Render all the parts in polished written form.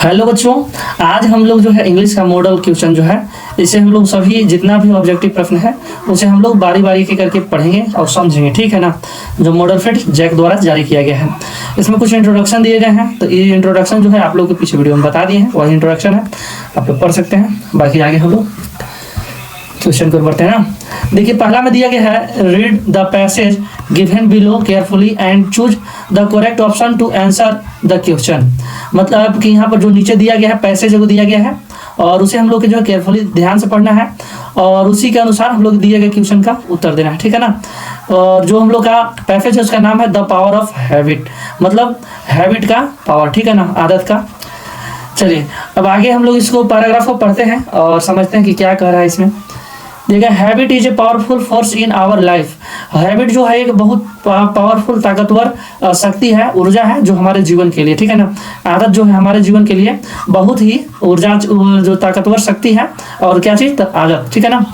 Hello बच्चों, आज हम लोग जो है इंग्लिश का मॉडल क्वेश्चन जो है इसे हम लोग सभी जितना भी ऑब्जेक्टिव प्रश्न है उसे हम लोग बारी बारी के करके पढ़ेंगे और समझेंगे। ठीक है ना। जो मॉडल फिट जैक द्वारा जारी किया गया है, इसमें कुछ इंट्रोडक्शन दिए गए हैं। तो ये इंट्रोडक्शन जो है आप लोग के पीछे वीडियो में बता दिए हैं, वही इंट्रोडक्शन है, आप लोग पढ़ सकते हैं। बाकी आगे हम लोग क्वेश्चन को बढ़ते हैं ना। देखिए पहला में दिया गया है, read the passage given below carefully and choose the correct option to answer the question. मतलब कि यहाँ पर जो नीचे दिया गया है पैसेज को दिया गया है और उसे हम लोग के जो है केयरफुली ध्यान से पढ़ना है और उसी के अनुसार हम लोग दिए गए क्वेश्चन का उत्तर देना है। ठीक है ना। और जो हम लोग का पैसेज है उसका नाम है द पावर ऑफ हैबिट, मतलब हैबिट का पावर। ठीक है ना, आदत का। चलिए अब आगे हम लोग इसको पैराग्राफ को पढ़ते हैं और समझते हैं कि क्या कह रहा है इसमें। देखिए, habit is a powerful force in our life. Habit जो है एक बहुत पावरफुल ताकतवर शक्ति है, ऊर्जा है जो हमारे जीवन के लिए। ठीक है ना। आदत जो है हमारे जीवन के लिए बहुत ही ऊर्जा जो ताकतवर शक्ति है। और क्या चीज? आदत। ठीक है ना।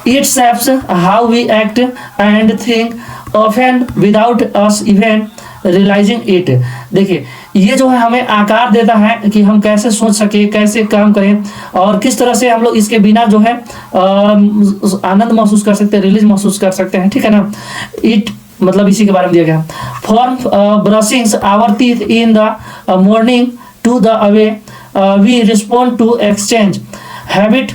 It shapes how we act and think often without us even realising it. देखिए ये जो है हमें आकार देता है कि हम कैसे सोच सके, कैसे काम करें और किस तरह से हम लोग इसके बिना जो है आनंद महसूस कर सकते हैं, रिलीज महसूस कर सकते हैं। ठीक है ना। इट मतलब इसी के बारे में दिया गया। From brushing our teeth in the morning to the away we respond to exchange habit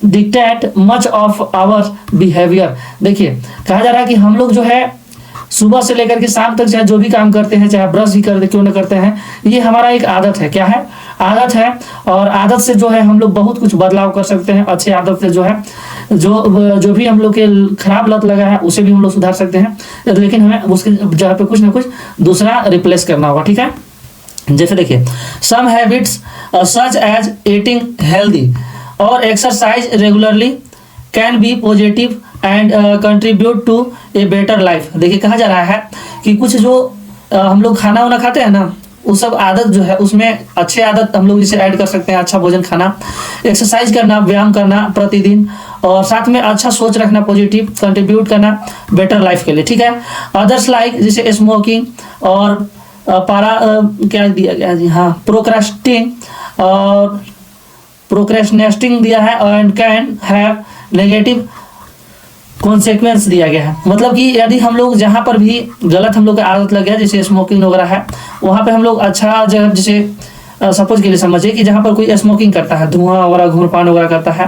dictate much of our behaviour. देखिए कहा जा रहा है कि हम लोग जो है सुबह से लेकर के शाम तक चाहे जो भी काम करते हैं, चाहे ब्रश भी करते क्यों ना करते हैं, ये हमारा एक आदत है। क्या है? आदत है। और आदत से जो है हम लोग बहुत कुछ बदलाव कर सकते हैं। अच्छे आदत से जो है जो भी हम लोग के खराब लत लगा है उसे भी हम लोग सुधार सकते हैं, लेकिन हमें उसके जगह पे कुछ ना कुछ दूसरा रिप्लेस करना होगा। ठीक है। जैसे देखिए, some habits such as eating healthy और exercise regularly can be positive and contribute to a better life. देखिए कहा जा रहा है कि कुछ जो हम लोग खाना वाना खाते हैं ना, वो सब आदत जो है उसमें अच्छे आदत हम लोग इसे ऐड कर सकते हैं। अच्छा भोजन खाना, एक्सरसाइज करना, व्यायाम करना प्रतिदिन और साथ में अच्छा सोच रखना, पॉजिटिव कंट्रीब्यूट करना बेटर लाइफ के लिए। ठीक है। अदर्स लाइक जैसे स्मोकिंग और क्या दिया गया जी, हाँ, प्रोक्रेस्टिनेटिंग दिया है and can have negative consequence दिया गया है। मतलब कि यदि हम लोग जहाँ पर भी गलत हम लोग का आदत लग गया, जैसे स्मोकिंग वगैरह है, वहाँ पे हम लोग अच्छा जगह, जैसे सपोज के लिए समझिए कि जहाँ पर कोई स्मोकिंग करता है, धुआं वगैरह धूम्रपान वगैरह करता है,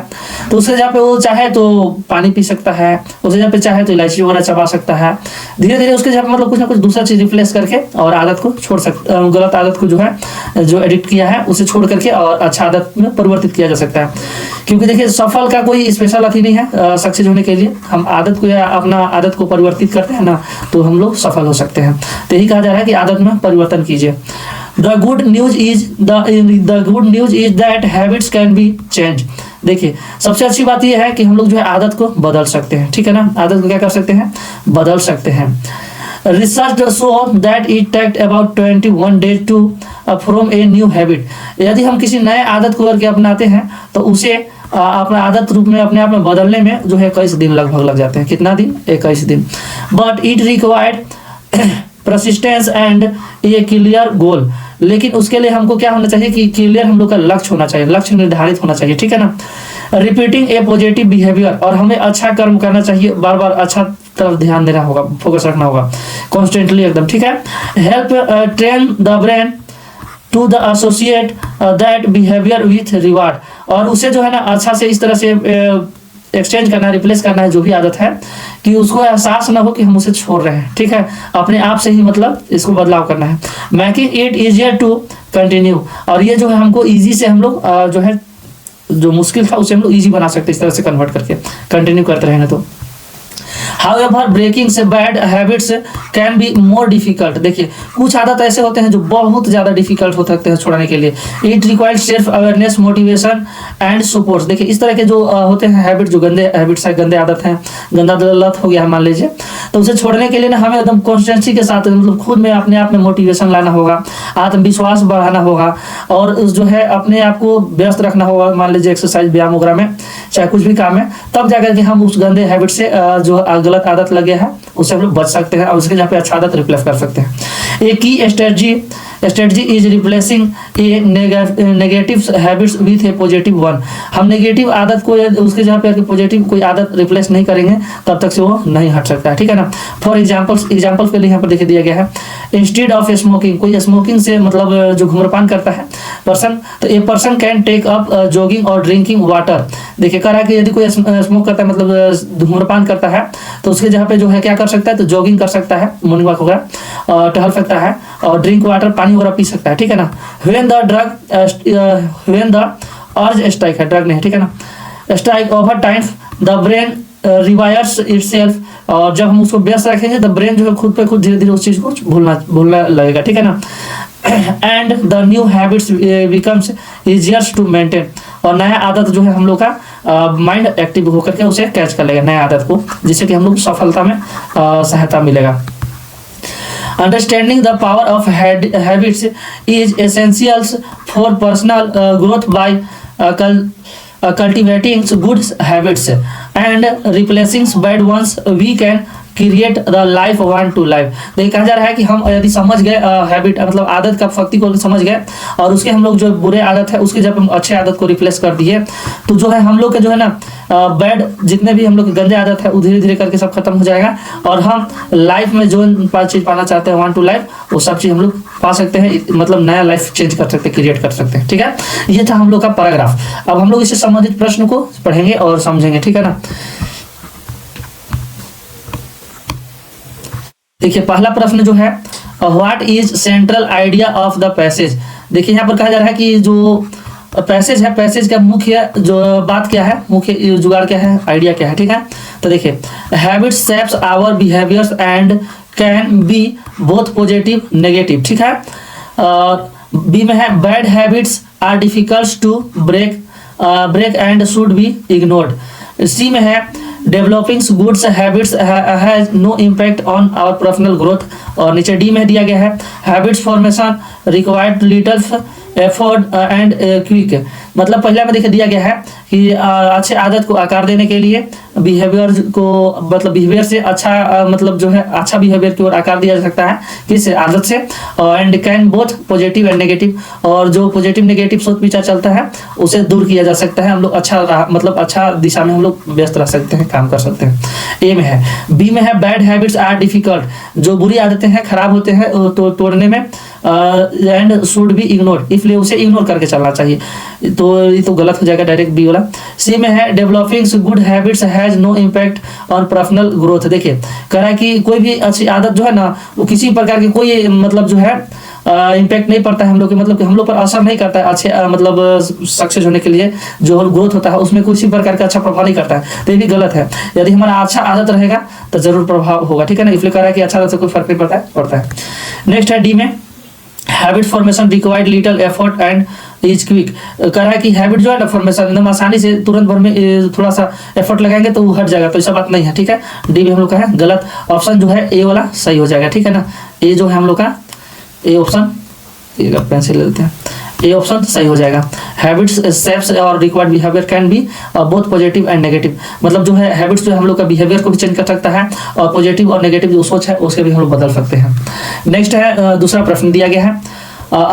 तो उसके जहाँ पे वो चाहे तो पानी पी सकता है, उसके जहाँ पे चाहे तो इलायची वगैरह चबा सकता है। धीरे धीरे उसके जहाँ पे मतलब कुछ ना कुछ दूसरा चीज रिप्लेस करके और आदत को छोड़ सकता, गलत आदत को जो है जो एडिक्ट किया है उसे छोड़ करके और अच्छा आदत में परिवर्तित किया जा सकता है। क्योंकि देखिए सफल का कोई स्पेशल अथी नहीं है। सक्सेस होने के लिए हम आदत को या अपना आदत को परिवर्तित करते हैं ना, तो हम लोग सफल हो सकते हैं। तो यही कहा जा रहा है कि आदत में परिवर्तन कीजिए। The good news is that habits can be change. देखिए सबसे अच्छी बात यह है कि हम लोग जो है आदत को बदल सकते हैं। ठीक है ना। आदत को क्या कर सकते हैं? बदल सकते हैं। Research show that it take about 21 days to form a new habit. यदि हम किसी नए आदत को करके अपनाते हैं तो उसे अपना आदत रूप में अपने आप में बदलने में जो है 21 दिन लगभग लग जाते हैं। कितना दिन? 21 दिन। But it required persistence and A clear goal. लेकिन उसके लिए हमको क्या होना चाहिए कि क्लियर हम लोग का लक्ष्य होना चाहिए, लक्ष्य निर्धारित होना चाहिए। ठीक है ना। रिपीटिंग ए पॉजिटिव बिहेवियर, और हमें अच्छा कर्म करना चाहिए, बार बार अच्छा तरफ ध्यान देना होगा, फोकस रखना होगा कॉन्स्टेंटली एकदम। ठीक है। Help train the brain to the associate that behaviour with reward, और उसे जो है ना अच्छा से इस तरह से एक्सचेंज करना, रिप्लेस करना है जो भी आदत है, कि उसको एहसास ना हो कि हम उसे छोड़ रहे हैं। ठीक है। अपने आप से ही मतलब इसको बदलाव करना है। Making it easier to continue, और ये जो है हमको इजी से हम लोग जो है जो मुश्किल था उसे हम लोग इजी बना सकते हैं इस तरह से कन्वर्ट करके कंटिन्यू करते रहेंगे तो। However, breaking से bad habits can be more difficult. देखिए कुछ आदत ऐसे होते हैं जो बहुत ज़्यादा डिफिकल्ट हो सकते हैं छोड़ने के लिए। It required self awareness, motivation and support. देखिए इस तरह के जो होते हैं हैबिट, जो गंदे हैबिट्स है, गंदे आदत हैं, गंदा लत हो गया है मान लीजिए, तो उसे छोड़ने के लिए ना हमें एकदम कॉन्स्टेंसी के साथ मतलब खुद में अपने आप में मोटिवेशन लाना होगा, आत्मविश्वास बढ़ाना होगा और जो है अपने आप को व्यस्त रखना होगा। मान लीजिए एक्सरसाइज, व्यायाम वगैरह में, चाहे कुछ भी काम है, तब जाकर के हम उस गंदे हैबिट से जो गलत आदत लगे है उससे हम लोग बच सकते हैं और उसके जहाँ पे अच्छा आदत रिप्लेस कर सकते हैं। एक की strategy is replacing A negative habits with A positive one. हम नेगेटिव आदत को उसके जहाँ पे पॉजिटिव कोई आदत रिप्लेस नहीं करेंगे तब तक से वो नहीं हट सकता है, ठीक है ना। फॉर एग्जाम्पल के लिए यहाँ पर देखिए दिया गया है, इंस्टेड ऑफ स्मोकिंग, कोई स्मोकिंग से मतलब जो धूम्रपान करता है पर्सन, तो a person can take up jogging और ड्रिंकिंग वाटर। देखिए कह रहा है कि यदि कोई स्मोक करता है मतलब धूम्रपान करता है तो उसके जहाँ पे जो है क्या कर सकता है, तो जॉगिंग कर सकता है, मॉर्निंग वॉक वगैरह और टहल सकता है और ड्रिंक वाटर, पानी वगैरह पी सकता है, ठीक है ना। व्हेन द अर्ज स्ट्राइक है, ड्रग नहीं, ठीक है ना, strike over time the brain rewires itself, और जब हम उसको व्यस्त रखेंगे तो ब्रेन जो है खुद पे खुद धीरे धीरे उस चीज को भूलना लगेगा, ठीक है ना। And the new habits becomes easier to maintain, और नया आदत जो है हम लोग का माइंड एक्टिव होकर के उसे कैच कर लेगा नया आदत को, जिससे कि हम लोग सफलता में सहायता मिलेगा। Understanding the power of habits is essential for personal growth by cultivating good habits and replacing bad ones. We can create the life want to life. देखिए कहा जा रहा है कि हम यदि समझ गए हैबिट मतलब आदत का शक्ति को समझ गए और उसके हम लोग जो बुरे आदत है उसके जब हम अच्छे आदत को रिप्लेस कर दिए तो जो है हम लोग के जो है ना बैड जितने भी हम लोग गंदे आदत है वो धीरे धीरे करके सब खत्म हो जाएगा और हम लाइफ में जो चीज़ पाना चाहते हैं वांट टू लाइफ वो सब चीज़ हम लोग पा सकते हैं, मतलब नया लाइफ चेंज कर सकते हैं, क्रिएट कर सकते हैं, ठीक है। ये था हम लोग का पैराग्राफ। अब हम लोग इससे संबंधित प्रश्न को पढ़ेंगे और समझेंगे, ठीक है ना। देखिए पहला प्रश्न जो है what is central idea of the passage. देखिए यहाँ पर कहा जा रहा है कि जो पैसेज है, पैसेज का मुख्य जो बात क्या है, मुख्य जुगाड़ क्या है, आइडिया क्या है, ठीक है। तो देखिए habits shapes our behaviours and can be both positive negative, ठीक है। बी में है bad habits are difficult to break and should be ignored. C में है developing goods habits has no impact on our personal growth. और नीचे D में दिया गया है habits formation required little effort and quick. मतलब पहला में देखिए दिया गया है कि अच्छे आदत को आकार देने के लिए बिहेवियर को मतलब बिहेवियर से अच्छा मतलब जो है अच्छा बिहेवियर की ओर आकार दिया जा सकता है किस आदत से। And can both positive and negative, और जो पॉजिटिव नेगेटिव सोच विचार चलता है उसे दूर किया जा सकता है, हम लोग अच्छा मतलब अच्छा दिशा में हम लोग व्यस्त रह सकते हैं, काम कर सकते हैं। ए में है। बी में है बैड हैबिट्स आर डिफिकल्ट, जो बुरी आदतें हैं खराब होते हैं तो तोड़ने में एंड शुड बी इग्नोर, इसलिए उसे इग्नोर करके चलना चाहिए, तो ये तो गलत हो जाएगा डायरेक्ट बी वाला। सी में है developing good habits has no impact on personal growth. देखिए कह रहा है कि कोई भी अच्छी आदत जो है ना वो किसी प्रकार की कोई मतलब जो है इम्पैक्ट नहीं पड़ता है हम लोग के, मतलब कि हम लोग पर असर नहीं करता है अच्छे मतलब सक्सेस होने के लिए जो ग्रोथ होता है उसमें किसी प्रकार का अच्छा प्रभाव नहीं करता है, तो ये भी गलत है। यदि हमारा अच्छा आदत रहेगा तो जरूर प्रभाव होगा, ठीक है ना, इसलिए कह रहा है कि अच्छा आदत से कोई फर्क नहीं पड़ता है। नेक्स्ट है डी में habit formation required little effort and is quick. कह रहा है कि हैबिट जो है ना फॉर्मेशन एकदम आसानी से तुरंत भर में थोड़ा सा एफर्ट लगाएंगे तो वो हट जाएगा, तो ऐसा बात नहीं है, ठीक है। डी भी हम लोग का है गलत, ऑप्शन जो है ए वाला सही हो जाएगा, ठीक है ना। ए जो है हम लोग का ए ऑप्शन, ये पेंसिल लेते हैं, ए ऑप्शन सही हो जाएगा। हैबिट्स शेप्स और required behaviour can be both positive and negative, मतलब जो है हैबिट्स जो है हम लोग का बिहेवियर को भी चेंज कर सकता है और पॉजिटिव और नेगेटिव जो सोच है उसके भी हम लोग बदल सकते हैं। नेक्स्ट है दूसरा प्रश्न दिया गया है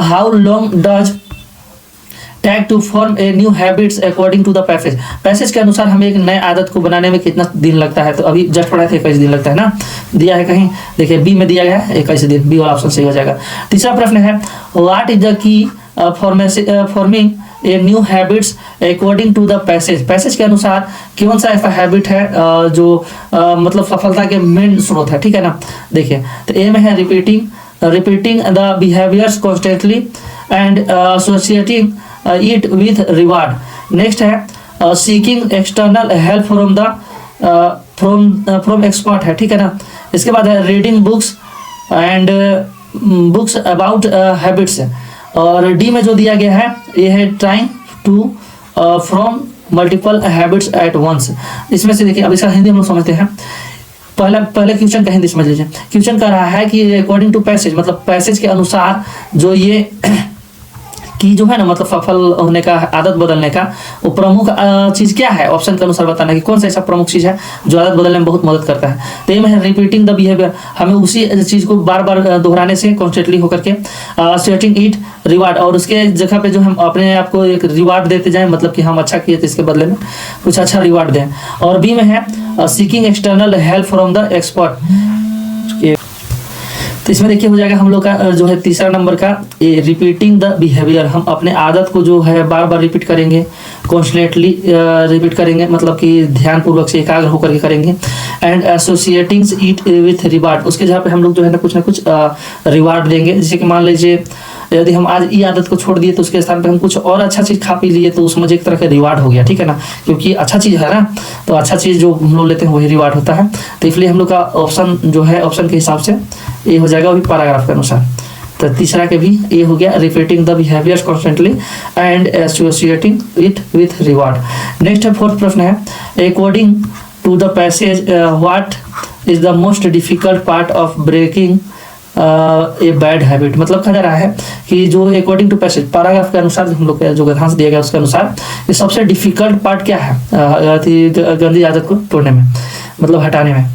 how long does take to form a new habits according to the passage. Passage के अनुसार हमें एक नए आदत को बनाने में कितना दिन लगता है, तो अभी जस्ट पढ़ा था 21 दिन लगता है ना, दिया है कहीं, देखिए बी में दिया गया है 21 दिन, बी वाला ऑप्शन सही हो जाएगा। तीसरा प्रश्न है what is the key forming a new habits according to the passage. Passage के अनुसार कौन सा ऐसा हैबिट है जो मतलब सफलता के मेन स्रोत है, ठीक है ना। देखिए तो ए में है repeating the behaviours constantly and associating it with reward. Next है seeking external help from expert है, ठीक है ना। इसके बाद है reading books and books about habits. और डी में जो दिया गया है ये है trying to from multiple habits at once. इसमें से देखिए अब इसका हिंदी हम लोग समझते हैं, पहले क्वेश्चन का हिंदी समझ लीजिए। क्वेश्चन कह रहा है कि अकॉर्डिंग टू पैसेज, मतलब पैसेज के अनुसार जो ये कि जो है ना मतलब सफल होने का, आदत बदलने का वो प्रमुख चीज़ क्या है, ऑप्शन के अनुसार बताना कि कौन सा ऐसा प्रमुख चीज़ है जो आदत बदलने में बहुत मदद करता है। तो ये में है रिपीटिंग द बिहेवियर, हमें उसी चीज़ को बार बार दोहराने से कॉन्स्टेंटली होकर के, सेटिंग इट रिवार्ड, और उसके जगह पे जो हम अपने आप को एक रिवार्ड देते जाएं, मतलब कि हम अच्छा किए तो इसके बदले में कुछ अच्छा रिवार्ड दें। और बी में है seeking external help from the expert. तो इसमें देखिए हो जाएगा हम लोग का जो है तीसरा नंबर का ये रिपीटिंग द बिहेवियर, हम अपने आदत को जो है बार बार रिपीट करेंगे, कॉन्स्टेंटली रिपीट करेंगे, मतलब कि ध्यानपूर्वक से एकाग्र होकर के करेंगे। And associating it with reward, उसके जहाँ पे हम लोग जो है ना कुछ रिवार्ड देंगे। जैसे कि मान लीजिए यदि हम आज ये आदत को छोड़ दिए तो उसके स्थान पे हम कुछ और अच्छा चीज़ खा पी लिए तो उसमें एक तरह का रिवार्ड हो गया, ठीक है ना, क्योंकि अच्छा चीज़ है ना, तो अच्छा चीज़ जो हम लोग लेते हैं वही रिवार्ड होता है। तो इसलिए हम लोग का ऑप्शन जो है, ऑप्शन के हिसाब से ये हो जाएगा, वही पैराग्राफ के अनुसार। तो तीसरा के भी ये हो गया, repeating the behaviours constantly and associating it with reward. Next है फोर्थ प्रश्न है, according to the passage what is the most difficult part of breaking a bad habit. मतलब कहा जा रहा है कि जो अकॉर्डिंग टू पैसेज, पैराग्राफ के अनुसार हम लोग जो गद्यांश दिया गया उसके अनुसार ये सबसे डिफिकल्ट पार्ट क्या है गंदी आदत को तोड़ने में, मतलब हटाने में।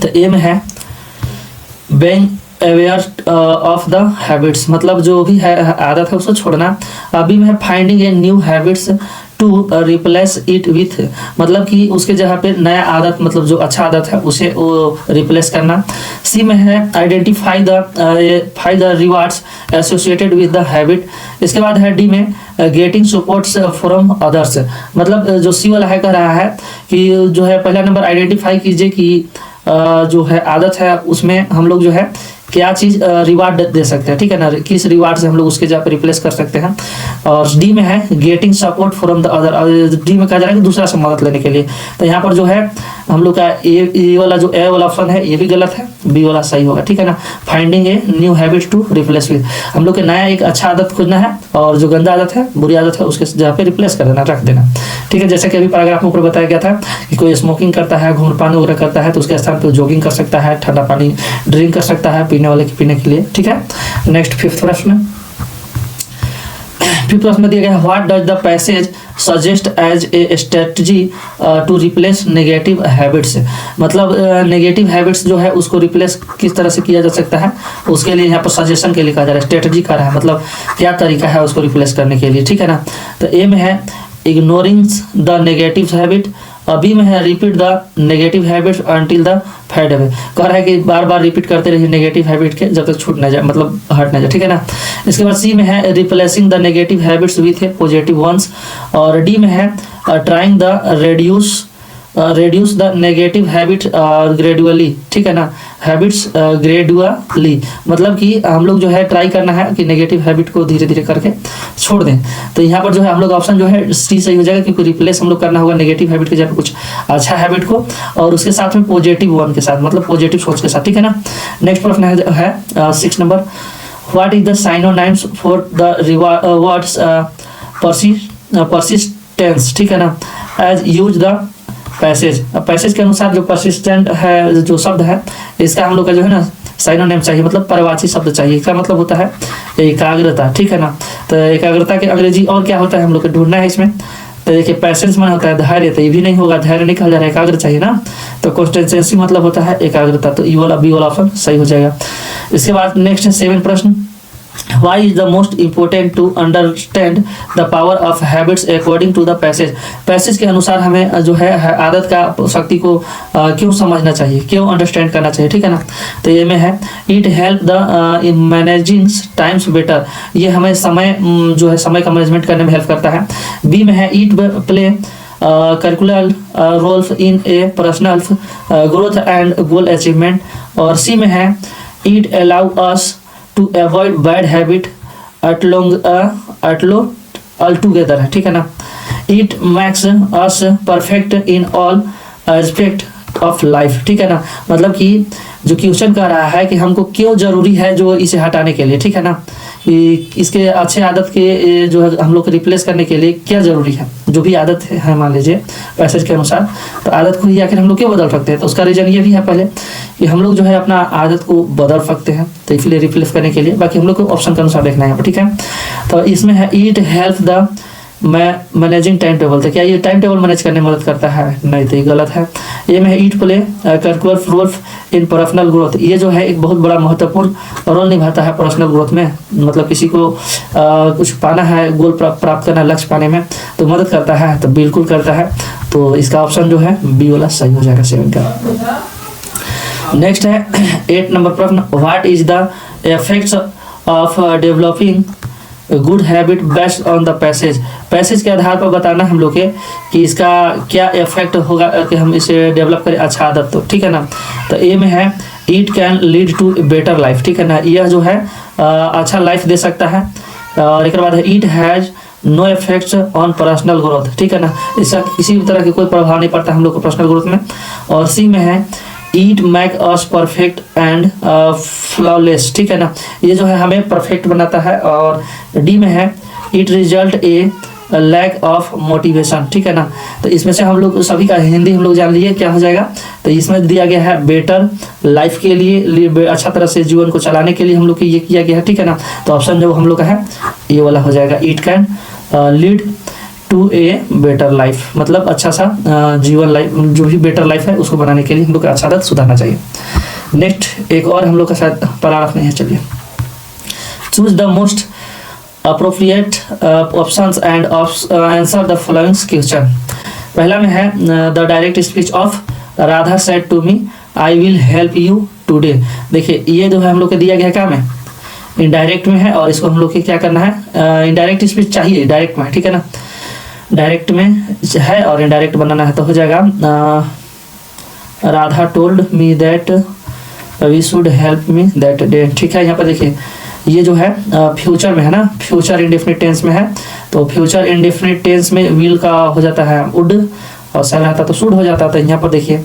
तो ए में है being aware of the habits, मतलब जो भी है आदत है उसको छोड़ना। अभी में है finding a new habits to replace it with, मतलब कि उसके जगह पे नया आदत, मतलब जो अच्छा आदत है उसे वो रिप्लेस करना। सी में है identify the rewards associated with the habit. इसके बाद है डी में गेटिंग सपोर्ट्स फ्रॉम अदर्स, मतलब जो सी वाला है कह रहा है कि जो है पहला नंबर आइडेंटिफाई कीजिए कि जो है आदत है उसमें हम लोग जो है क्या चीज़ रिवार्ड दे सकते हैं, ठीक है ना, किस रिवार्ड से हम लोग उसके जगह पर रिप्लेस कर सकते हैं। और डी में है getting support from the other, D में कहा जा रहा है कि दूसरा से मदद लेने के लिए। तो यहाँ पर जो है हम लोग का ए वाला जो ए वाला ऑप्शन है ये भी गलत है, बी वाला सही होगा, ठीक है ना। Finding a new habit to replace with, हम लोग के नया एक अच्छा आदत खोजना है और जो गंदा आदत है, बुरी आदत है, उसके जगह पे रिप्लेस कर देना, रख देना, ठीक है। जैसे कि अभी पैराग्राफ में ऊपर बताया गया था कि कोई स्मोकिंग करता है, धूम्रपान वगैरह करता है तो उसके स्थान पर जॉगिंग कर सकता है, ठंडा पानी ड्रिंक कर सकता है पीने वाले के पीने के लिए, ठीक है। नेक्स्ट फिफ्थ प्रश्न में दिया गया है what does the passage suggest as a strategy to replace negative habits, मतलब नेगेटिव हैबिट्स जो है उसको रिप्लेस किस तरह से किया जा सकता है, उसके लिए यहाँ पर सजेशन के लिए कहा जा रहा है, स्ट्रेटजी का रहा है, मतलब क्या तरीका है उसको रिप्लेस करने के लिए, ठीक है ना। तो ए में है इग्नोरिंग द नेगेटिव हैबिट, अभी में है repeat the negative habits until the fade away, कह रहा है कि बार बार रिपीट करते रहिए नेगेटिव हैबिट के जब तक छूट ना जाए, मतलब हट ना जाए, ठीक है ना। इसके बाद सी में है replacing the negative habits with A positive once, और डी में है trying the reduce the negative habit gradually, ठीक है ना, हैबिट्स ग्रेजुअली, मतलब कि हम लोग जो है ट्राई करना है कि नेगेटिव हैबिट को धीरे धीरे करके छोड़ दें। तो यहाँ पर जो है हम लोग ऑप्शन जो है सी सही हो जाएगा, क्योंकि रिप्लेस हम लोग करना होगा नेगेटिव हैबिट के जगह कुछ अच्छा हैबिट को और उसके साथ में पॉजिटिव वन के साथ, मतलब पॉजिटिव सोच के साथ, ठीक है ना। नेक्स्ट प्रश्न है 6 नंबर, what is the synonyms for the words persistence, ठीक है ना, as use the passage. Passage के अनुसार जो परसिस्टेंट है जो शब्द है इसका हम लोग का जो है ना साइनोनिम चाहिए, मतलब पर्यायवाची शब्द चाहिए। इसका मतलब होता है एकाग्रता, ठीक है ना। तो एकाग्रता के अंग्रेजी और क्या होता है हम लोग को ढूंढना है इसमें। तो देखिए पैसेंस में होता है धैर्य, तो ये भी नहीं होगा, धैर्य नहीं कहा जा रहा है, एकाग्र चाहिए ना। तो कॉन्स्टेंसी मतलब होता है एकाग्रता, तो ई वाला बी वाला ऑप्शन सही हो जाएगा। इसके बाद नेक्स्ट है 7 प्रश्न, Why is the most important to understand the power of habits according to the passage? Passage के अनुसार हमें जो है आदत का शक्ति को क्यों समझना चाहिए, क्यों अंडरस्टैंड करना चाहिए, ठीक है ना। तो ये में है it help the in managing times better, ये हमें समय जो है समय का मैनेजमेंट करने में हेल्प करता है। बी में है it play curricular roles in a personal growth and goal achievement, और सी में है it allow us to avoid bad habit altogether, ठीक है ना। It makes us perfect in all aspect of life, ठीक है ना। मतलब कि जो क्वेश्चन कह रहा है कि हमको क्यों जरूरी है जो इसे हटाने के लिए, ठीक है ना, कि इसके अच्छे आदत के जो है हम लोग को रिप्लेस करने के लिए क्या जरूरी है, जो भी आदत है मान लीजिए पैसेज के अनुसार, तो आदत को ही आखिर हम लोग क्यों बदल सकते हैं, तो उसका रीजन ये भी है पहले कि हम लोग जो है अपना आदत को बदल सकते हैं, तो इसलिए रिप्लेस करने के लिए। बाकी हम लोग को ऑप्शन के अनुसार देखना है यहाँ पर, ठीक है। तो इसमें है it help the managing time table, तो क्या ये टाइम टेबल मैनेज करने में मदद करता है, नहीं, तो ये गलत है। ये में है it play curricular role in personal growth, ये जो है एक बहुत बड़ा महत्वपूर्ण रोल निभाता है पर्सनल ग्रोथ में, मतलब किसी को कुछ पाना है, गोल प्राप्त करना है, लक्ष्य पाने में, तो मदद करता है, तो बिल्कुल करता है। तो इसका ऑप्शन जो है बी वाला सही हो जाएगा 7 का। नेक्स्ट है 8 नंबर प्रश्न, what is the effects of developing good habit based on the passage, passage के आधार पर बताना हम लोग के कि इसका क्या इफेक्ट होगा कि हम इसे डेवलप करें अच्छा आदत, तो ठीक है ना। तो ए में है it can lead to better life, ठीक है ना, यह जो है अच्छा लाइफ दे सकता है। और एक बाद है it has no effects on personal growth, ठीक है ना, इसका किसी भी तरह के कोई प्रभाव नहीं पड़ता हम लोग को पर्सनल ग्रोथ में। और सी में है it make us perfect and flawless, ठीक है ना, ये जो है हमें परफेक्ट बनाता है। और डी में है it result a lack of motivation, ठीक है ना, तो इसमें से हम लोग सभी का हिंदी हम लोग जान लिए क्या हो जाएगा, तो इसमें दिया गया है बेटर लाइफ के लिए अच्छा तरह से जीवन को चलाने के लिए हम लोग को ये किया गया है, ठीक है ना। तो ऑप्शन जो हम लोग का है ये वाला हो जाएगा, it can lead to a better life, मतलब अच्छा सा जीवन लाइफ, जो भी बेटर लाइफ है उसको बनाने के लिए हम लोग का अच्छा आदत सुधारना चाहिए। नेक्स्ट एक और हम लोग का शायद पैराग्राफ नहीं है, चलिए, choose the most appropriate options and answer the following question. पहला में है the direct speech of Radha said to me I will help you today, देखिए ये जो है हम लोग को दिया गया क्या में इनडायरेक्ट में है, और इसको हम लोग को क्या करना है, इनडायरेक्ट स्पीच चाहिए डायरेक्ट में, ठीक है ना, डायरेक्ट में है और इनडायरेक्ट बनाना है, तो हो जाएगा Radha told me that we should help me that day, ठीक है। यहाँ पर देखिए ये जो है फ्यूचर में है ना, फ्यूचर इंडेफिनिट टेंस में है, तो फ्यूचर इंडेफिनिट टेंस में विल का हो जाता है वुड, और सर रहता तो शुड हो जाता था। यहाँ पर देखिए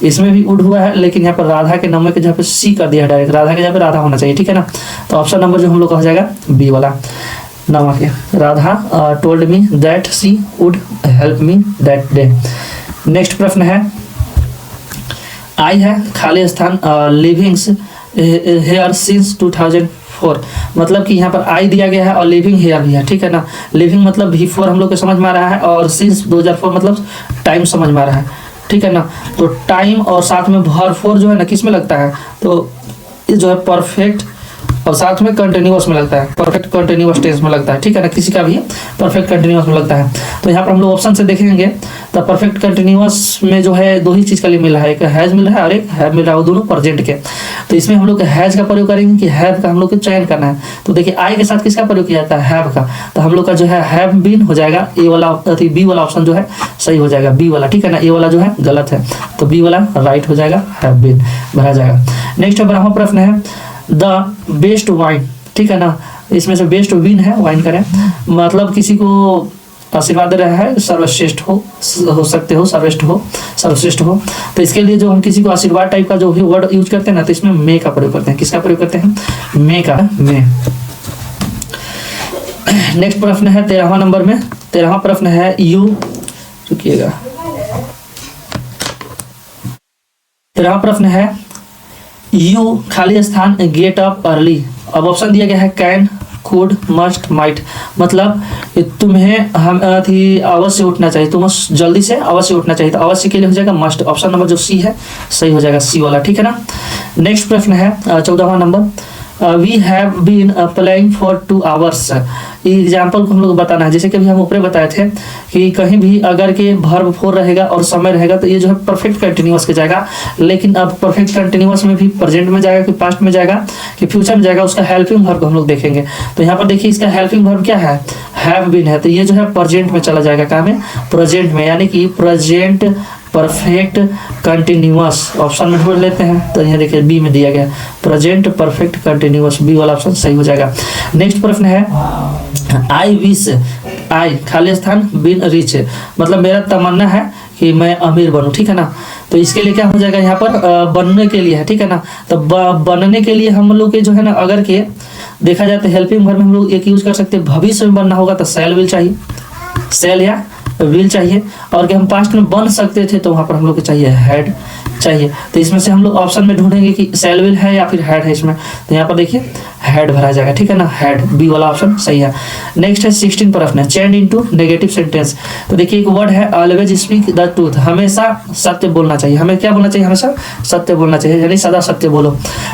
इसमें भी वुड हुआ है, लेकिन यहाँ पर राधा के नंबर के जहाँ पे सी कर दिया है डायरेक्ट, राधा के जहाँ पे राधा होना चाहिए, ठीक है ना। तो ऑप्शन नंबर जो हम लोग का हो जाएगा बी वाला, number Radha told me that she would help me that day. Next प्रश्न है आई है खाली स्थान लिविंग्स हेयर सिंस 2004, मतलब कि यहाँ पर आई दिया गया है और लिविंग हेयर भी है, ठीक है ना। लिविंग मतलब V4 हम लोग को समझ में आ रहा है, और सिंस 2004 मतलब टाइम समझ में आ रहा है, ठीक है ना। तो टाइम और साथ में भर 4 जो है ना किस में लगता है, तो ये जो है परफेक्ट और साथ में कंटिन्यूअस में लगता है, परफेक्ट कंटिन्यूअस टेंस में लगता है, ठीक है ना, किसी का भी परफेक्ट कंटिन्यूअस में लगता है। तो यहाँ पर हम लोग ऑप्शन से देखेंगे तो परफेक्ट कंटिन्यूअस में जो है दो ही चीज़ का लिए मिला है, एक हैज मिला है और एक हैव मिला है, वो दोनों प्रेजेंट के। तो इसमें हम लोग हैज का प्रयोग करेंगे कि हैव का हम लोग को चयन करना है। तो देखिए आई के साथ किसका प्रयोग किया जाता है, हैव का, तो हम लोग का जो है हैव बीन हो जाएगा, ए वाला बी वाला ऑप्शन जो है सही हो जाएगा, बी वाला, ठीक है ना, ए वाला जो है गलत है, तो बी वाला राइट हो जाएगा, हैव बीन भरा जाएगा। नेक्स्ट ब्राह्मण प्रश्न है द बेस्ट वाइन, ठीक है ना, इसमें से बेस्ट विन है वाइन करें, मतलब किसी को आशीर्वाद दे रहा है सर्वश्रेष्ठ हो सकते हो, सर्वश्रेष्ठ हो, तो इसके लिए जो हम किसी को आशीर्वाद टाइप का जो भी वर्ड यूज करते हैं ना, तो इसमें मे का प्रयोग करते हैं, किसका प्रयोग करते हैं, मे का, मे। नेक्स्ट प्रश्न है 13वां नंबर में, 13वां प्रश्न है यू, रुकिएगा, 13वां प्रश्न है यू खाली स्थान गेट अप अर्ली, अब ऑप्शन दिया गया है कैन, कुड, मस्ट, माइट, मतलब तुम्हें हम अवश्य उठना चाहिए, तुम्हें जल्दी से अवश्य उठना चाहिए, तो अवश्य के लिए हो जाएगा मस्ट, ऑप्शन नंबर जो सी है सही हो जाएगा, सी वाला, ठीक है ना। नेक्स्ट प्रश्न है 14वां number we have been playing for 2 hours, example को हम लोग बताना है, जैसे कि अभी हम ऊपर बताए थे कि कहीं भी अगर के वर्ब 4 रहेगा और समय रहेगा तो ये जो है परफेक्ट कंटिन्यूअस के जाएगा, लेकिन अब परफेक्ट कंटिन्यूअस में भी प्रेजेंट में जाएगा कि पास्ट में जाएगा कि फ्यूचर में जाएगा, उसका हेल्पिंग वर्ब हम लोग देखेंगे। तो यहाँ पर देखिए इसका हेल्पिंग वर्ब क्या है, हैव बीन है, तो ये जो है प्रेजेंट में चला जाएगा, कहाँ में, प्रेजेंट में, यानी कि प्रेजेंट परफेक्ट कंटिन्यूअस, ऑप्शन में ढूंढ लेते हैं, तो यहाँ देखिए बी में दिया गया प्रेजेंट परफेक्ट कंटिन्यूअस, बी वाला ऑप्शन सही हो जाएगा। नेक्स्ट प्रश्न है आई विश आई खाली स्थान बिन रिच, मतलब मेरा तमन्ना है कि मैं अमीर बनूं, ठीक है ना। तो इसके लिए क्या हो जाएगा यहाँ पर बनने के लिए है, ठीक है ना। तो बनने के लिए हम लोग के जो है ना, अगर के देखा जाए तो हेल्पिंग वर्ब में हम लोग एक यूज कर सकते हैं, भविष्य में बनना होगा तो शैल विल चाहिए, शैल या विल चाहिए। और कि हम पास्ट में बन सकते थे तो वहां पर हम लोग को चाहिए हैड चाहिए। तो इसमें से हम लोग ऑप्शन में ढूंढेंगे कि शैल विल है या फिर हैड है इसमें। तो यहाँ पर देखिए हैड भरा जाएगा, ठीक है ना, हैड, बी वाला ऑप्शन सही है। नेक्स्ट है 16 प्रश्न, चेंज इनटू नेगेटिव सेंटेंस। तो देखिए एक वर्ड है ऑलवेज स्पीक द ट्रूथ, हमेशा सत्य बोलना चाहिए। हमें क्या बोलना चाहिए, हमेशा सत्य बोलना चाहिए, यानी सदा सत्य बोलो।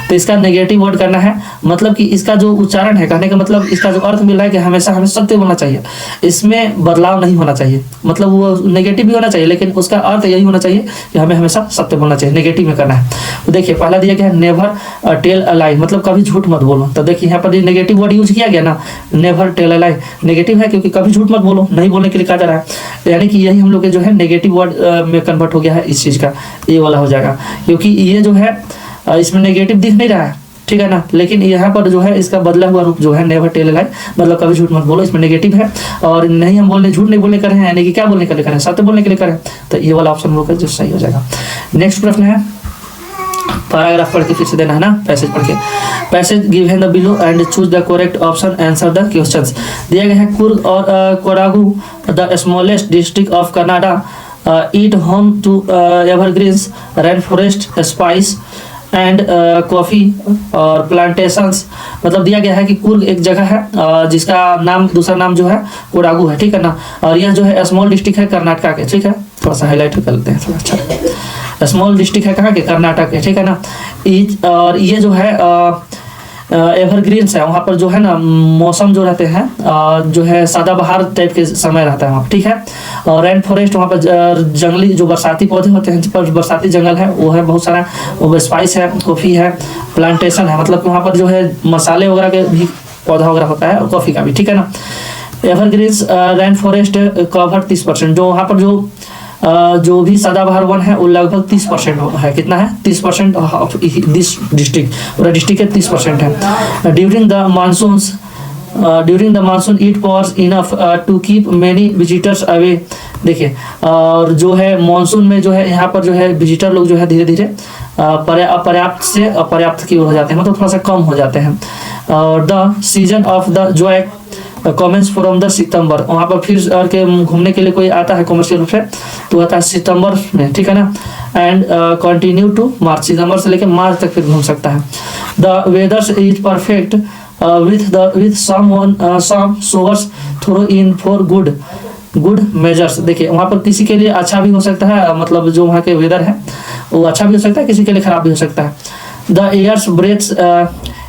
तो इसका नेगेटिव वर्ड करना है, मतलब कि इसका जो उच्चारण है, कहने का मतलब इसका जो अर्थ मिल रहा है कि हमेशा हमें सत्य बोलना चाहिए, इसमें बदलाव नहीं होना चाहिए। मतलब वो नेगेटिव भी होना चाहिए लेकिन उसका अर्थ यही होना चाहिए कि हमें हमेशा सत्य बोलना चाहिए, नेगेटिव में करना है। तो देखिए पहला दिया गया है नेवर टेल अ लाई, मतलब कभी झूठ मत बोलो। तो देखिए यहाँ पर नेगेटिव वर्ड यूज किया गया ना, never tell a lie, negative है क्योंकि कभी झूठ मत बोलो, नहीं बोलने के लिए कहा जा रहा है। यानी कि यही हम लोग के जो है नेगेटिव वर्ड में कन्वर्ट हो गया है इस चीज का, ये वाला हो जाएगा। क्योंकि ये जो है इसमें नेगेटिव दिख नहीं रहा है, ठीक है ना, लेकिन यहाँ पर जो है इसका बदला हुआ रूप जो है नेवर टेल अ लाई, मतलब कभी झूठ मत बोलो, इसमें नेगेटिव है। और नहीं हम बोलने, झूठ नहीं बोलने के लिए हैं, यानी कि क्या बोलने के लिए करें, सत्य बोलने के लिए करें। तो ये वाला ऑप्शन हम लोग का जो सही हो जाएगा। नेक्स्ट प्रश्न है, पैराग्राफ पढ़ के फिर से देना है ना, पैसेज पढ़ के। Passage given the below and choose the correct option, answer the questions. दिया गया है कुर्ग और Kodagu the smallest district of Kannada it home to evergreens, rain forest, spice and coffee और प्लांटेशंस। मतलब दिया गया है कि कुर्ग एक जगह है जिसका नाम, दूसरा नाम जो है कोडागू है, ठीक है ना। और यह जो है स्मॉल डिस्ट्रिक्ट है कर्नाटका के, ठीक है, थोड़ा सा हाईलाइट कर लेते हैं थोड़ा अच्छा। स्मॉल डिस्ट्रिक्ट है कहाँ के, कर्नाटक के, ठीक है ना। और ये जो है एवरग्रीन्स है, वहाँ पर जो है ना मौसम जो रहते हैं जो है सदाबहार टाइप के समय रहता है वहाँ, ठीक है। और रेन फॉरेस्ट, वहाँ पर जंगली जो बरसाती पौधे होते हैं, पर बरसाती जंगल है वो है बहुत सारा। वो स्पाइस है, कॉफ़ी है, प्लांटेशन है, मतलब वहाँ पर जो है मसाले वगैरह के भी पौधा वगैरह होता है, और कॉफ़ी का भी, ठीक है ना। एवरग्रीन्स रेन फॉरेस्ट कवर 30%, जो वहाँ पर जो भी सदाबहार वन है वो लगभग 30% है। कितना है, 30% ऑफ दिस डिस्ट्रिक्ट, पूरा डिस्ट्रिक्ट है 30% है। During the monsoon it pours enough to keep many visitors away. देखिए और जो है मानसून में जो है यहाँ पर जो है विजिटर लोग जो है धीरे धीरे अपर्याप्त से अपर्याप्त की हो जाते हैं, मतलब थोड़ा सा कम हो जाते हैं। और द सीजन ऑफ द जो कॉमेंस फ्रॉम द सितंबर, वहाँ पर फिर के घूमने के लिए कोई आता है कमर्शियल रूप से तो आता है सितंबर में, ठीक है ना। एंड कंटिन्यू टू मार्च, सितंबर से लेकर मार्च तक फिर घूम सकता है। The weathers is perfect with some showers throw in for good measures. देखिए वहाँ पर किसी के लिए अच्छा भी हो सकता है, मतलब जो वहाँ के वेदर है वो अच्छा भी हो सकता है, किसी के लिए खराब भी हो सकता है। द एयर्स ब्रेथ्स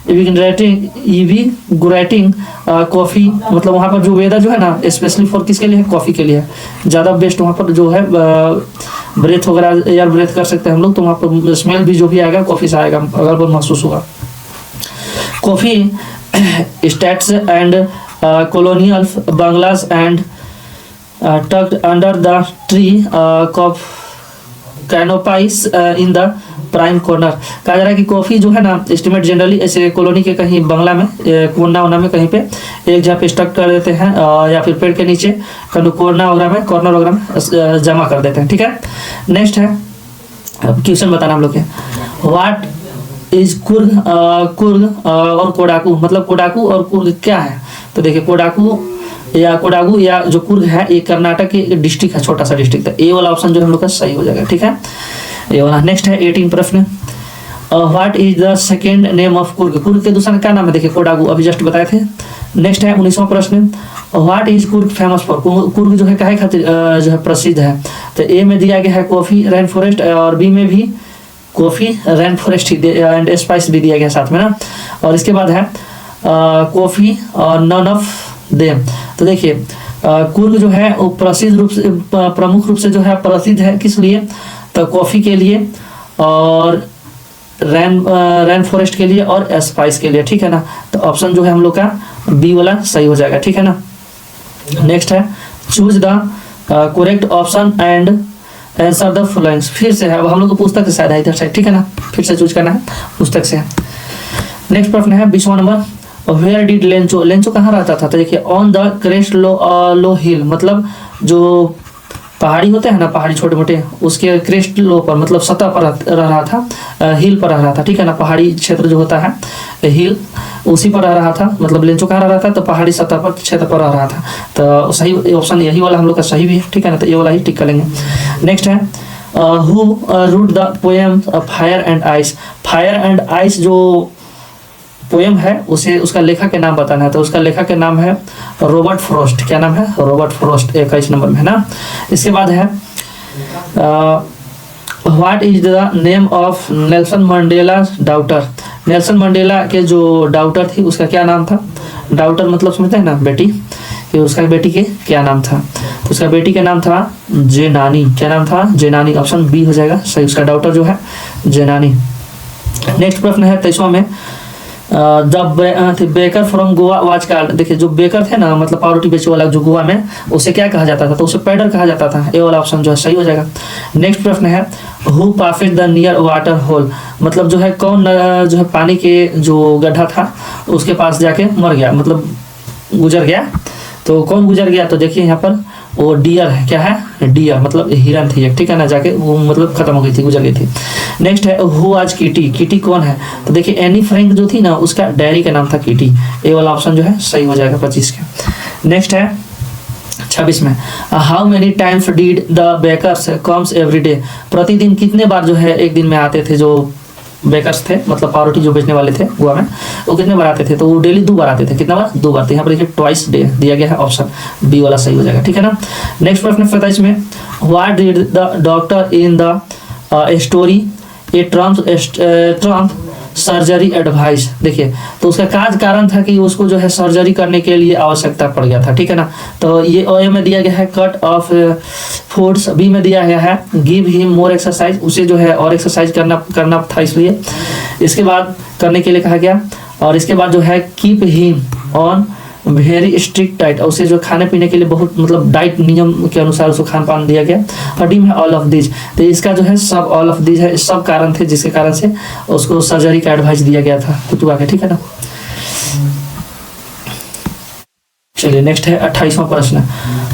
इविगोरेटिंग कॉफ़ी, मतलब वहाँ पर जो वेदर जो है ना स्पेशली फॉर किसके लिए है, कॉफ़ी के लिए ज़्यादा बेस्ट। वहाँ पर जो है ब्रेथ वगैरह एयर ब्रेथ कर सकते हैं हम लोग, तो वहाँ पर स्मेल भी जो भी आएगा कॉफ़ी से आएगा, अगर पर महसूस होगा। Coffee states and colonial bungalows and tucked under the tree canopies in the prime corner. कहा जा रहा है कि कॉफी जो है ना एस्टिमेट जनरली ऐसे कॉलोनी के कहीं बंगला में कोना वोना में कहीं पे एक जगह पे स्टक कर देते हैं या फिर पेड़ के नीचे कोना वगैरह में, कॉर्नर वगैरह में जमा कर देते हैं, ठीक है। नेक्स्ट है क्वेश्चन बताना हम लोग के, व्हाट इज कुर्ग और कोडागू, मतलब कोडागू और कुर्ग क्या है। तो देखिए कोडागू या जो कुर्ग है ये कर्नाटक की डिस्ट्रिक्ट है, छोटा सा डिस्ट्रिक्ट है। ए वाला ऑप्शन जो हम लोग का सही हो जाएगा, ठीक है, ये वाला। नेक्स्ट है 18 प्रश्न, what is the second name of Coorg, Coorg के दूसरा क्या नाम है, देखिए कोडागू अभी जस्ट बताए थे। नेक्स्ट है 19वां प्रश्न, what is Coorg famous for, Coorg जो है काहे खातिर जो है प्रसिद्ध है। तो ए में दिया गया है कॉफी रेन फॉरेस्ट, और बी में भी coffee rain forest and spice भी दिया गया साथ में ना। और इसके बाद है कॉफी और नन ऑफ देम। तो देखिए कुर्ग जो है वो प्रसिद्ध रूप से, प्रमुख रूप से जो है प्रसिद्ध है किस लिए, तो कॉफ़ी के लिए और रेन फॉरेस्ट के लिए और स्पाइस के लिए, ठीक है ना। तो ऑप्शन जो है हम लोग का बी वाला सही हो जाएगा, ठीक है ना। नेक्स्ट है choose the correct option and answer the followings. फिर से है, अब हम लोग को पुस्तक से शायद है इधर साइड, ठीक है ना, फिर से चूज करना है, पुस्तक से है। नेक्स्ट प्रश्न है 20वां नंबर, वेयर डिड लेंचो कहाँ रहता था। तो देखिए ऑन द क्रेस्ट लो हिल, मतलब जो पहाड़ी होते हैं ना, पहाड़ी छोटे मोटे, उसके क्रेस्ट लो पर मतलब सतह पर रह रहा था, हिल पर रह रहा था, ठीक है ना। पहाड़ी क्षेत्र जो होता है हिल, उसी पर रह रहा था, मतलब लेंचो कहाँ रह रहा था, तो पहाड़ी सतह पर क्षेत्र पर रह रहा था। तो सही ऑप्शन यही वाला हम लोग का सही भी है, ठीक है ना। तो ये वाला ही टिक करेंगे। नेक्स्ट है who wrote the poem fire and ice. Fire and ice जो पोएम है उसे उसका लेखक के नाम बताना है। तो उसका लेखक के नाम है रॉबर्ट फ्रॉस्ट। क्या नाम है? रॉबर्ट फ्रॉस्ट, 21 नंबर में है ना। इसके बाद है what is the name of Nelson Mandela daughter. Nelson Mandela के जो डॉटर थी उसका क्या नाम था? डॉटर मतलब समझते हैं ना, बेटी। कि उसका बेटी के क्या नाम था? तो उसका बेटी का नाम था जेनानी। क्या नाम था? जेनानी। ऑप्शन बी हो जाएगा सही। उसका डॉटर जो है जेनानी। नेक्स्ट प्रश्न है 23वां में the baker from Goa was called. देखिए जो बेकर थे ना, मतलब पावरोटी बेचने वाला जो गोवा में, उसे क्या कहा जाता था? तो उसे पैडर कहा जाता था। ये वाला ऑप्शन जो है सही हो जाएगा। नेक्स्ट प्रश्न है who puffed the near water hole. मतलब जो है कौन जो है पानी के जो गड्ढा था उसके पास जाके मर गया, मतलब गुजर गया। तो कौन गुजर गया? तो देखिए यहाँ पर वो डियर है। क्या है? डियर, मतलब हिरन थी एक, ठीक है ना। जाके वो मतलब खत्म हो गई थी, गुजर गई थी। नेक्स्ट है हु आज किटी। किटी कौन है? तो देखिए एनी फ्रैंक जो थी ना, उसका डैडी का नाम था किटी। ये वाला ऑप्शन जो है सही हो जाएगा 25 के। नेक्स्ट है 26 में how many times did the bakers comes every day. प्रतिदिन कितने बार जो है एक दिन में आते थे जो बेकर्स थे, मतलब पावरोटी जो बेचने वाले थे गोवा में, वो कितने बार आते थे? तो वो डेली 2 बार आते थे। कितना बार? 2 बार। तो यहाँ पर देखिए ट्वाइस डे दिया गया है, ऑप्शन बी वाला सही हो जाएगा, ठीक है ना। नेक्स्ट प्रश्न 27 में what did the doctor in the story A Trump surgery advice. देखिए तो उसका कारण था कि उसको जो है सर्जरी करने के लिए आवश्यकता पड़ गया था, ठीक है ना। तो ये ए में दिया गया है कट ऑफ फूड्स, बी में दिया गया है गिव हिम मोर एक्सरसाइज, उसे जो है और एक्सरसाइज करना था इसलिए इसके बाद करने के लिए कहा गया। और इसके बाद जो है keep him on very strict diet, उसे जो खाने पीने के लिए बहुत मतलब डाइट नियम के अनुसार उसको खान पान दिया गया। और डी में ऑल ऑफ दिस, तो इसका जो है सब ऑल ऑफ दिस है, सब कारण थे जिसके कारण से उसको सर्जरी का एडवाइस दिया गया था कुतुबा के, ठीक है ना। चलिए नेक्स्ट है 28वां प्रश्न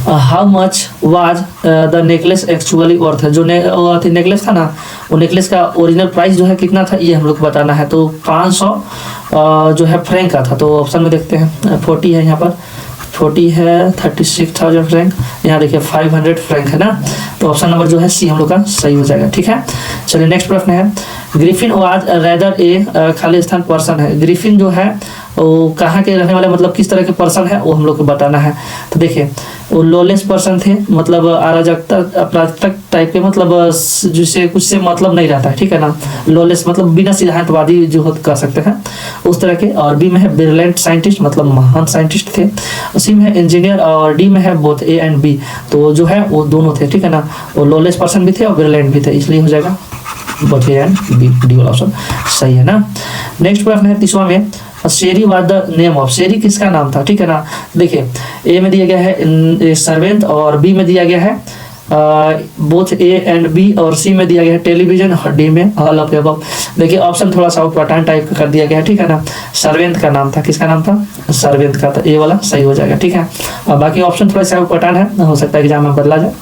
how much was the necklace actually worth. जो नेकलेस था ना, वो नेकलेस का ओरिजिनल प्राइस जो है कितना था, ये हम लोग को बताना है। तो 500 जो है फ्रैंक का था। तो ऑप्शन में देखते हैं 40 है, यहाँ पर 40 है, 36,000 फ्रैंक, यहाँ देखिए 500 फ्रैंक है ना। तो ऑप्शन नंबर जो है सी हम लोग का सही हो जाएगा, ठीक है। चलिए नेक्स्ट प्रश्न है ग्रिफिन वाज रेदर ए खाली स्थान पर्सन है। ग्रिफिन जो है वो कहाँ के रहने वाले, मतलब किस तरह के पर्सन है, वो हम लोग को बताना है। तो देखिए वो लॉलेस पर्सन थे, मतलब अराजकता अपराधक टाइप के, मतलब जिसे कुछ से मतलब नहीं रहता है, ठीक है ना। लॉलेस मतलब बिना सिद्धांतवादी जो कर सकते हैं उस तरह के। और बी में है ब्रिलियंट साइंटिस्ट, मतलब महान साइंटिस्ट थे। सी में है इंजीनियर और डी में है बोथ ए एंड बी। तो जो है वो दोनों थे, ठीक है ना। वो लॉलेस पर्सन भी थे और ब्रिलियंट भी थे, इसलिए हो जाएगा both A and B, D वाला ऑप्शन सही है ना। नेक्स्ट प्रश्न है 30वां में शेरी वाज द नेम ऑफ। शेरी किसका नाम था, ठीक है ना। देखिए ए में दिया गया है सर्वेंट और बी में दिया गया है बोथ ए एंड बी और सी में दिया गया है टेलीविजन और डी में ऑल ऑफ द अबव। देखिए ऑप्शन थोड़ा सा पठान टाइप का कर दिया गया है, ठीक है ना। सर्वेंट का नाम था, किसका नाम था? सर्वेंट का था। ए वाला सही हो जाएगा, ठीक है। और बाकी ऑप्शन थोड़ा सा पठान है, हो सकता है एग्जाम में बदला जाए।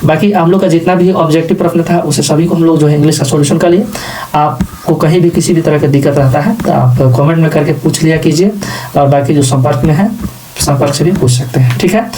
बाकी हम लोग का जितना भी ऑब्जेक्टिव प्रश्न था उसे सभी को हम लोग जो है इंग्लिश का सॉल्यूशन कर लिए। आपको कहीं भी किसी भी तरह का दिक्कत रहता है तो आप कमेंट में करके पूछ लिया कीजिए, और बाकी जो संपर्क में है संपर्क से भी पूछ सकते हैं, ठीक है।